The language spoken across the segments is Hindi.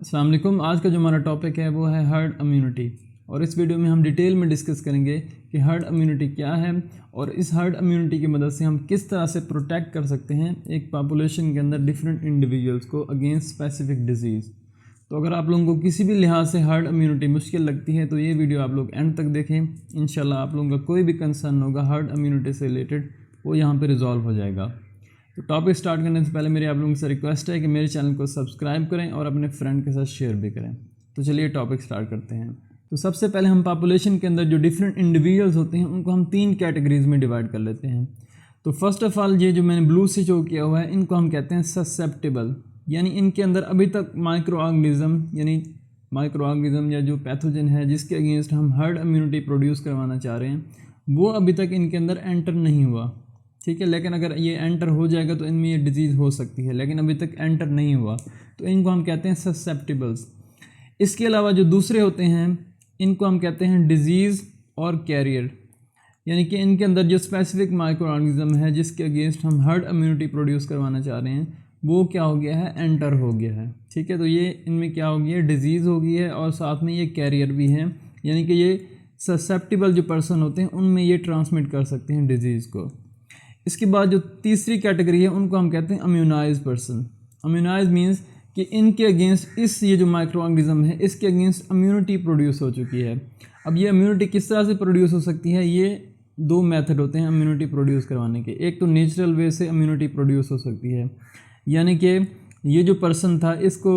अस्सलाम वालेकुम। आज का जो हमारा टॉपिक है वो है हर्ड इम्यूनिटी, और इस वीडियो में हम डिटेल में डिस्कस करेंगे कि हर्ड इम्यूनिटी क्या है और इस हर्ड इम्यूनिटी की मदद से हम किस तरह से प्रोटेक्ट कर सकते हैं एक पॉपुलेशन के अंदर डिफरेंट इंडिविजुअल्स को अगेंस्ट स्पेसिफिक डिजीज़। तो अगर आप लोगों को किसी भी लिहाज से हर्ड इम्यूनिटी मुश्किल लगती है तो ये वीडियो आप लोग एंड तक देखें। इंशाल्लाह आप लोगों का कोई भी कंसर्न होगा हर्ड इम्यूनिटी से रिलेटेड वो यहाँ पर रिजॉल्व हो जाएगा। तो टॉपिक स्टार्ट करने से पहले मेरी आप लोगों से रिक्वेस्ट है कि मेरे चैनल को सब्सक्राइब करें और अपने फ्रेंड के साथ शेयर भी करें। तो चलिए टॉपिक स्टार्ट करते हैं। तो सबसे पहले हम पॉपुलेशन के अंदर जो डिफरेंट इंडिविजुअल्स होते हैं उनको हम 3 कैटेगरीज में डिवाइड कर लेते हैं। तो फर्स्ट ऑफ ऑल ये जो मैंने ब्लू से शो किया हुआ है इनको हम कहते हैं ससेप्टेबल, यानी इनके अंदर अभी तक माइक्रो ऑर्गेनिज्म या जो पैथोजन है जिसके अगेंस्ट हम हर्ड इम्यूनिटी प्रोड्यूस करवाना चाह रहे हैं वो अभी तक इनके अंदर एंटर नहीं हुआ। ठीक है, लेकिन अगर ये एंटर हो जाएगा तो इनमें ये डिजीज़ हो सकती है, लेकिन अभी तक एंटर नहीं हुआ तो इनको हम कहते हैं ससेप्टेबल्स। इसके अलावा जो दूसरे होते हैं इनको हम कहते हैं डिजीज़ और कैरियर, यानी कि इनके अंदर जो स्पेसिफिक माइक्रो ऑर्गेनिज्म है जिसके अगेंस्ट हम हर्ड इम्यूनिटी प्रोड्यूस करवाना चाह रहे हैं वो क्या हो गया है, एंटर हो गया है। ठीक है, तो ये इनमें क्या हो गया है, डिजीज़ हो गई है और साथ में ये कैरियर भी हैं, यानी कि ये ससेप्टेबल जो पर्सन होते हैं उनमें ये ट्रांसमिट कर सकते हैं डिजीज़ को। इसके बाद जो तीसरी कैटेगरी है उनको हम कहते हैं इम्यूनाइज पर्सन। इम्यूनाइज मींस कि इनके अगेंस्ट ये जो माइक्रो ऑर्गेनिज्म है इसके अगेंस्ट इम्यूनिटी प्रोड्यूस हो चुकी है। अब ये इम्यूनिटी किस तरह से प्रोड्यूस हो सकती है, ये 2 मेथड होते हैं इम्यूनिटी प्रोड्यूस करवाने के। एक तो नेचुरल वे से इम्यूनिटी प्रोड्यूस हो सकती है, यानी कि ये जो पर्सन था इसको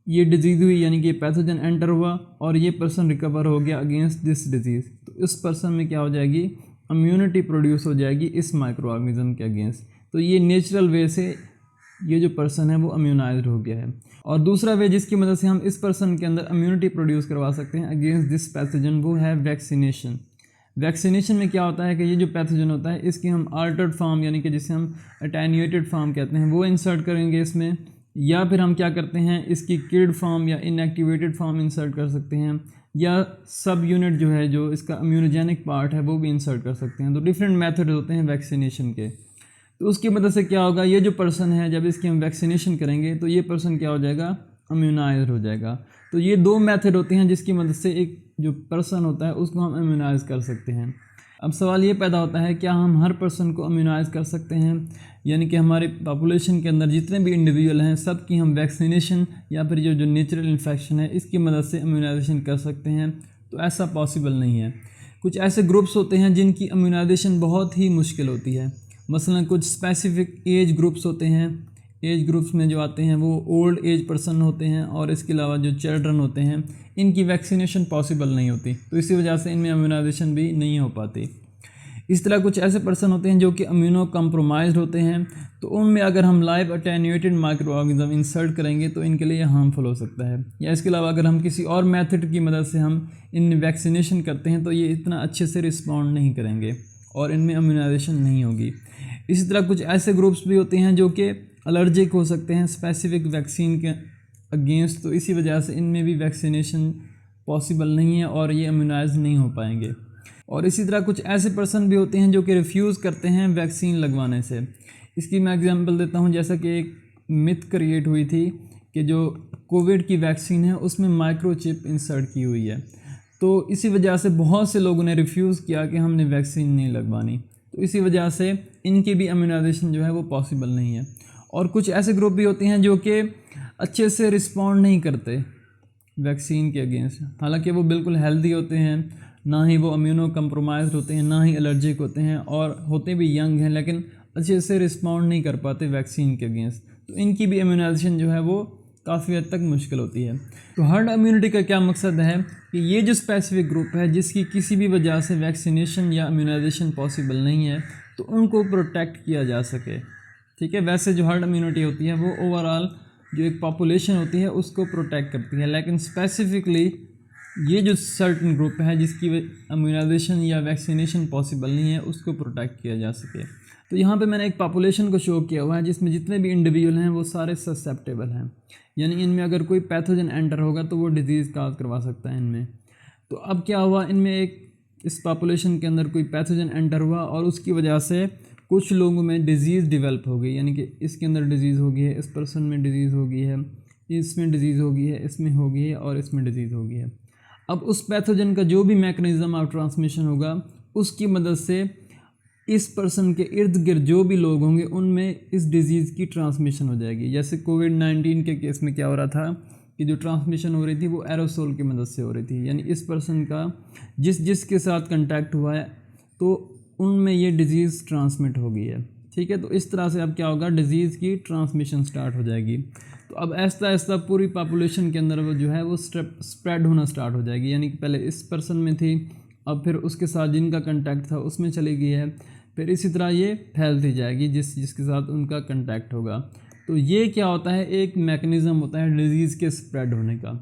ये डिजीज़ हुई, यानी कि पैथोजन एंटर हुआ और ये पर्सन रिकवर हो गया अगेंस्ट दिस डिजीज़, तो इस पर्सन में क्या हो जाएगी, इम्यूनिटी प्रोड्यूस हो जाएगी इस माइक्रो ऑर्गेनिज्म के अगेंस्ट। तो ये नेचुरल वे से ये जो पर्सन है वो इम्यूनाइज्ड हो गया है। और दूसरा वे जिसकी मदद से हम इस पर्सन के अंदर इम्यूनिटी प्रोड्यूस करवा सकते हैं अगेंस्ट दिस पैथोजन वो है वैक्सीनेशन। वैक्सीनेशन में क्या होता है कि ये जो पैथोजन होता है इसकी हम अल्टर्ड फॉर्म, यानी कि जिसे हम अटेन्यूएटेड फॉर्म कहते हैं, वो इंसर्ट करेंगे इसमें, या फिर हम क्या करते हैं इसकी किल्ड फॉर्म या इनएक्टिवेटेड फॉर्म इंसर्ट कर सकते हैं, या सब यूनिट जो है जो इसका इम्यूनोजेनिक पार्ट है वो भी इंसर्ट कर सकते हैं। तो डिफरेंट मेथड होते हैं वैक्सीनेशन के। तो उसकी मदद से क्या होगा, ये जो पर्सन है जब इसकी हम वैक्सीनेशन करेंगे तो ये पर्सन क्या हो जाएगा, इम्यूनाइज हो जाएगा। तो ये 2 मेथड होते हैं जिसकी मदद से एक जो पर्सन होता है उसको हम इम्यूनाइज कर सकते हैं। अब सवाल ये पैदा होता है क्या हम हर पर्सन को इम्यूनाइज कर सकते हैं, यानी कि हमारे पॉपुलेशन के अंदर जितने भी इंडिविजुअल हैं सब की हम वैक्सीनेशन या फिर जो नेचुरल इन्फेक्शन है इसकी मदद से इम्यूनाइजेशन कर सकते हैं? तो ऐसा पॉसिबल नहीं है। कुछ ऐसे ग्रुप्स होते हैं जिनकी इम्यूनाइजेशन बहुत ही मुश्किल होती है। मसलन कुछ स्पेसिफिक एज ग्रुप्स होते हैं, एज ग्रुप्स में जो आते हैं वो ओल्ड एज पर्सन होते हैं और इसके अलावा जो चिल्ड्रन होते हैं इनकी वैक्सीनेशन पॉसिबल नहीं होती, तो इसी वजह से इनमें इम्यूनाइजेशन भी नहीं हो पाती। इस तरह कुछ ऐसे पर्सन होते हैं जो कि इम्यूनो कम्प्रोमाइज्ड होते हैं, तो उनमें अगर हम live attenuated micro organism insert करेंगे तो इनके लिए हार्मफुल हो सकता है। या इसके अलावा अगर हम किसी और मेथड की मदद से हम इन वैक्सीनेशन करते हैं तो ये इतना अच्छे से रिस्पॉन्ड नहीं करेंगे और इनमें इम्यूनाइजेशन नहीं होगी। इसी तरह कुछ ऐसे ग्रुप्स भी होते हैं जो कि एलर्जिक हो सकते हैं स्पेसिफिक वैक्सीन के अगेंस्ट, तो इसी वजह से इनमें भी वैक्सीनेशन पॉसिबल नहीं है और ये इम्यूनाइज नहीं हो पाएंगे। और इसी तरह कुछ ऐसे पर्सन भी होते हैं जो कि रिफ्यूज़ करते हैं वैक्सीन लगवाने से। इसकी मैं एग्जांपल देता हूं, जैसा कि एक मिथ क्रिएट हुई थी कि जो कोविड की वैक्सीन है उसमें माइक्रोचिप इंसर्ट की हुई है, तो इसी वजह से बहुत से लोगों ने रिफ्यूज़ किया कि हमने वैक्सीन नहीं लगवानी, तो इसी वजह से इनकी भी इम्यूनाइजेशन जो है वो पॉसिबल नहीं है। और कुछ ऐसे ग्रुप भी होते हैं जो कि अच्छे से रिस्पॉन्ड नहीं करते वैक्सीन के अगेंस्ट, हालांकि वो बिल्कुल हेल्दी होते हैं, ना ही वो इम्यूनो कम्प्रोमाइज्ड होते हैं, ना ही एलर्जिक होते हैं और होते भी यंग हैं, लेकिन अच्छे से रिस्पॉन्ड नहीं कर पाते वैक्सीन के अगेंस्ट, तो इनकी भी इम्यूनाइजेशन जो है वो काफ़ी हद तक मुश्किल होती है। तो हर्ड इम्यूनिटी का क्या मकसद है कि ये जो स्पेसिफिक ग्रुप है जिसकी किसी भी वजह से वैक्सीनेशन या इम्यूनाइजेशन पॉसिबल नहीं है तो उनको प्रोटेक्ट किया जा सके। ठीक है, वैसे जो हर्ड इम्यूनिटी होती है वो ओवरऑल जो एक पॉपुलेशन होती है उसको प्रोटेक्ट करती है, लेकिन स्पेसिफिकली ये जो सर्टन ग्रुप है जिसकी इम्यूनाइजेशन या वैक्सीनेशन पॉसिबल नहीं है उसको प्रोटेक्ट किया जा सके। तो यहाँ पे मैंने एक पॉपुलेशन को शो किया हुआ है जिसमें जितने भी इंडिविजुअल हैं वो सारे ससेप्टेबल हैं, यानी इनमें अगर कोई पैथोजन एंटर होगा तो वो डिजीज़ काज करवा सकता है इनमें। तो अब क्या हुआ, इनमें एक इस पॉपुलेशन के अंदर कोई पैथोजन एंटर हुआ और उसकी वजह से कुछ लोगों में डिजीज़ डेवलप हो गई, यानी कि इसके अंदर डिजीज़ हो गई है, इस पर्सन में डिजीज़ हो गई है, इसमें डिजीज़ हो गई है, इसमें हो गई है और इसमें डिजीज़ हो गई है। अब उस पैथोजन का जो भी मैकेनिज़्म ऑफ ट्रांसमिशन होगा उसकी मदद से इस पर्सन के इर्द गिर्द जो भी लोग होंगे उनमें इस डिज़ीज़ की ट्रांसमिशन हो जाएगी। जैसे कोविड-19 के केस में क्या हो रहा था कि जो ट्रांसमिशन हो रही थी वो एरोसोल की मदद से हो रही थी, यानी इस पर्सन का जिसके साथ कंटैक्ट हुआ है तो उनमें ये डिज़ीज़ ट्रांसमिट हो गई है। ठीक है, तो इस तरह से अब क्या होगा, डिज़ीज़ की ट्रांसमिशन स्टार्ट हो जाएगी। तो अब ऐसा ऐसा पूरी पॉपुलेशन के अंदर वो जो है वो स्प्रेड होना स्टार्ट हो जाएगी, यानी कि पहले इस पर्सन में थी, अब फिर उसके साथ जिनका कंटैक्ट था उसमें चली गई है, फिर इसी तरह ये फैलती जाएगी जिसके साथ उनका कंटैक्ट होगा। तो ये क्या होता है, एक मैकेनिज़्म होता है डिज़ीज़ के स्प्रेड होने का।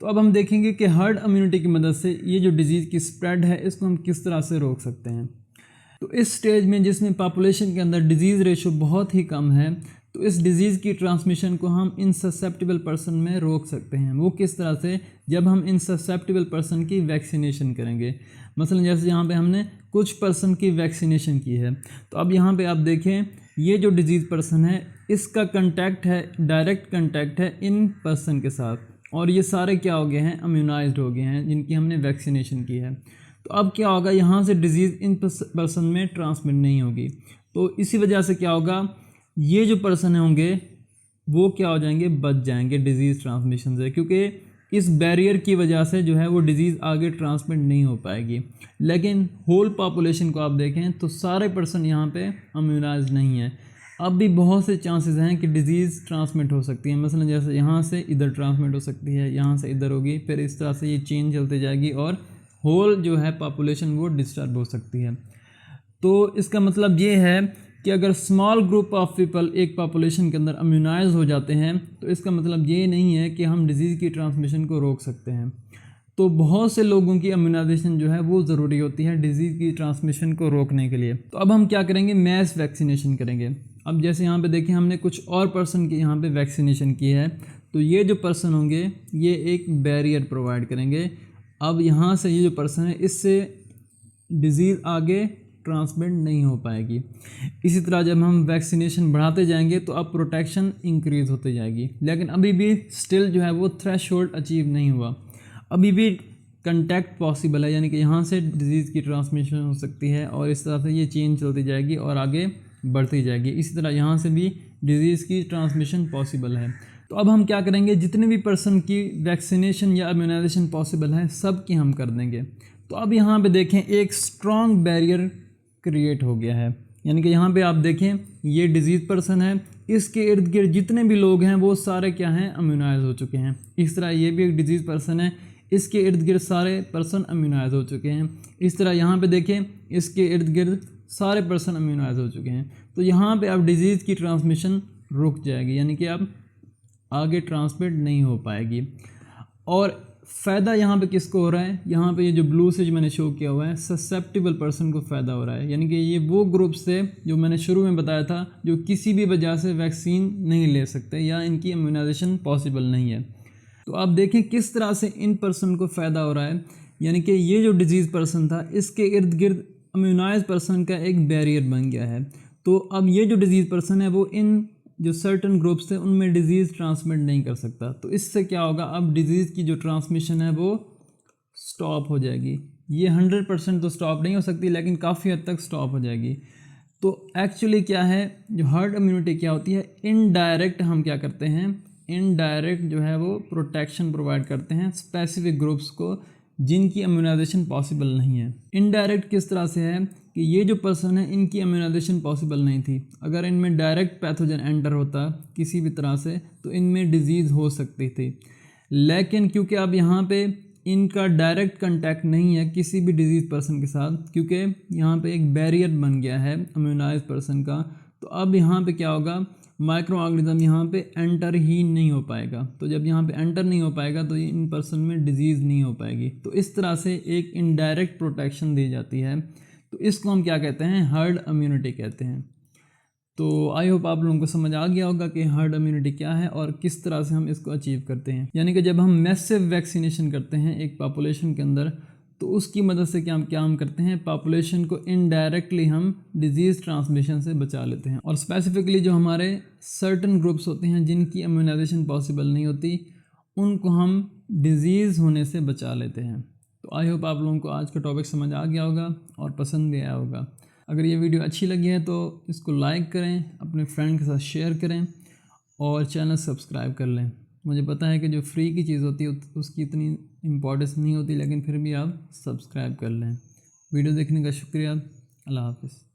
तो अब हम देखेंगे कि हर्ड इम्यूनिटी की मदद से ये जो डिज़ीज़ की स्प्रेड है इसको हम किस तरह से रोक सकते हैं। तो इस स्टेज में जिसमें पॉपुलेशन के अंदर डिज़ीज़ रेशो बहुत ही कम है, तो इस डिज़ीज़ की ट्रांसमिशन को हम इनससेप्टेबल पर्सन में रोक सकते हैं। वो किस तरह से, जब हम इनससेप्टेबल पर्सन की वैक्सीनेशन करेंगे। मसलन जैसे यहाँ पे हमने कुछ पर्सन की वैक्सीनेशन की है, तो अब यहाँ पे आप देखें ये जो डिजीज़ पर्सन है इसका कंटैक्ट है, डायरेक्ट कंटैक्ट है इन पर्सन के साथ, और ये सारे क्या हो गए हैं, इम्यूनाइज्ड हो गए हैं जिनकी हमने वैक्सीनेशन की है। तो अब क्या होगा, यहाँ से डिज़ीज़ इन पर्सन में ट्रांसमिट नहीं होगी। तो इसी वजह से क्या होगा, ये जो पर्सन होंगे वो क्या हो जाएंगे, बच जाएंगे डिज़ीज़ ट्रांसमिशन से, क्योंकि इस बैरियर की वजह से जो है वो डिज़ीज़ आगे ट्रांसमिट नहीं हो पाएगी। लेकिन होल पॉपुलेशन को आप देखें तो सारे पर्सन यहाँ पे इम्यूनाइज्ड नहीं है। अब भी बहुत से चांसेस हैं कि डिज़ीज़ ट्रांसमिट हो सकती है। मसलन जैसे यहाँ से इधर ट्रांसमिट हो सकती है, यहाँ से इधर होगी, फिर इस तरह से ये चेन चलती जाएगी और होल जो है पॉपुलेशन वो डिस्टर्ब हो सकती है। तो इसका मतलब ये है कि अगर स्मॉल ग्रुप ऑफ पीपल एक पॉपुलेशन के अंदर इम्यूनाइज हो जाते हैं तो इसका मतलब ये नहीं है कि हम डिज़ीज़ की ट्रांसमिशन को रोक सकते हैं। तो बहुत से लोगों की इम्यूनाइजेशन जो है वो ज़रूरी होती है डिज़ीज़ की ट्रांसमिशन को रोकने के लिए। तो अब हम क्या करेंगे, मैस वैक्सीनेशन करेंगे। अब जैसे यहाँ पे देखें हमने कुछ और पर्सन की यहाँ पे वैक्सीनेशन की है, तो ये जो पर्सन होंगे ये एक बैरियर प्रोवाइड करेंगे। अब यहाँ से ये जो पर्सन है इससे डिज़ीज़ आगे ट्रांसमिट नहीं हो पाएगी। इसी तरह जब हम वैक्सीनेशन बढ़ाते जाएंगे तो अब प्रोटेक्शन इंक्रीज़ होती जाएगी, लेकिन अभी भी स्टिल जो है वो थ्रेशोल्ड अचीव नहीं हुआ। अभी भी कंटैक्ट पॉसिबल है, यानी कि यहाँ से डिज़ीज़ की ट्रांसमिशन हो सकती है और इस तरह से ये चेन चलती जाएगी और आगे बढ़ती जाएगी। इसी तरह यहाँ से भी डिज़ीज़ की ट्रांसमिशन पॉसिबल है। तो अब हम क्या करेंगे, जितने भी पर्सन की वैक्सीनेशन या इम्यूनाइजेशन पॉसिबल है सब की हम कर देंगे। तो अब यहाँ पे देखें एक स्ट्रॉन्ग बैरियर क्रिएट हो गया है, यानी कि यहाँ पे आप देखें ये डिजीज़ पर्सन है, इसके इर्द गिर्द जितने भी लोग हैं वो सारे क्या हैं, इम्यूनाइज हो चुके हैं। इस तरह ये भी एक डिजीज़ पर्सन है, इसके इर्द गिर्द सारे पर्सन इम्यूनाइज हो चुके हैं। इस तरह यहाँ पे देखें इसके इर्द गिर्द सारे पर्सन इम्यूनाइज हो चुके हैं। तो यहाँ पे अब डिज़ीज़ की ट्रांसमिशन रुक जाएगी, यानी कि अब आगे ट्रांसमिट नहीं हो पाएगी। और फ़ायदा यहाँ पे किसको हो रहा है, यहाँ पे ये जो ब्लू से जो मैंने शो किया हुआ है ससेप्टेबल पर्सन को फ़ायदा हो रहा है, यानी कि ये वो ग्रुप से जो मैंने शुरू में बताया था जो किसी भी वजह से वैक्सीन नहीं ले सकते या इनकी इम्यूनाइजेशन पॉसिबल नहीं है। तो आप देखें किस तरह से इन पर्सन को फ़ायदा हो रहा है, यानी कि ये जो डिजीज़ पर्सन था इसके इर्द गिर्द इम्यूनाइज पर्सन का एक बैरियर बन गया है। तो अब ये जो डिजीज़ पर्सन है वो इन जो सर्टन ग्रुप्स है उनमें डिज़ीज़ ट्रांसमिट नहीं कर सकता। तो इससे क्या होगा, अब डिज़ीज़ की जो ट्रांसमिशन है वो स्टॉप हो जाएगी। ये 100% तो स्टॉप नहीं हो सकती लेकिन काफ़ी हद तक स्टॉप हो जाएगी। तो एक्चुअली क्या है, जो हर्ड इम्यूनिटी क्या होती है, इनडायरेक्ट हम क्या करते हैं, इनडायरेक्ट जो है वो प्रोटेक्शन प्रोवाइड करते हैं स्पेसिफिक ग्रुप्स को जिनकी इम्यूनाइजेशन पॉसिबल नहीं है। इनडायरेक्ट किस तरह से है कि ये जो पर्सन है इनकी इम्यूनाइजेशन पॉसिबल नहीं थी, अगर इनमें डायरेक्ट पैथोजन एंटर होता किसी भी तरह से तो इनमें डिजीज़ हो सकती थी। लेकिन क्योंकि अब यहाँ पे इनका डायरेक्ट कंटैक्ट नहीं है किसी भी डिजीज़ पर्सन के साथ, क्योंकि यहाँ पे एक बैरियर बन गया है इम्यूनाइज पर्सन का, तो अब यहाँ पे क्या होगा, माइक्रो ऑर्गेनिज्म यहाँ पे एंटर ही नहीं हो पाएगा। तो जब यहाँ पे एंटर नहीं हो पाएगा तो इन पर्सन में डिजीज़ नहीं हो पाएगी। तो इस तरह से एक इनडायरेक्ट प्रोटेक्शन दी जाती है। तो इसको हम क्या कहते हैं, हर्ड इम्यूनिटी कहते हैं। तो आई होप आप लोगों को समझ आ गया होगा कि हर्ड इम्यूनिटी क्या है और किस तरह से हम इसको अचीव करते हैं। यानी कि जब हम मैसिव वैक्सीनेशन करते हैं एक पॉपुलेशन के अंदर तो उसकी मदद से क्या हम करते हैं, पॉपुलेशन को इनडायरेक्टली हम डिजीज़ ट्रांसमिशन से बचा लेते हैं। और स्पेसिफिकली जो हमारे सर्टन ग्रुप्स होते हैं जिनकी इम्यूनाइजेशन पॉसिबल नहीं होती, उनको हम डिजीज़ होने से बचा लेते हैं। तो आई होप आप लोगों को आज का टॉपिक समझ आ गया होगा और पसंद भी आया होगा। अगर ये वीडियो अच्छी लगी है तो इसको लाइक करें, अपने फ्रेंड के साथ शेयर करें और चैनल सब्सक्राइब कर लें। मुझे पता है कि जो फ्री की चीज़ होती है उसकी इतनी इम्पोर्टेंस नहीं होती, लेकिन फिर भी आप सब्सक्राइब कर लें। वीडियो देखने का शुक्रिया। अल्लाह हाफ़िज़।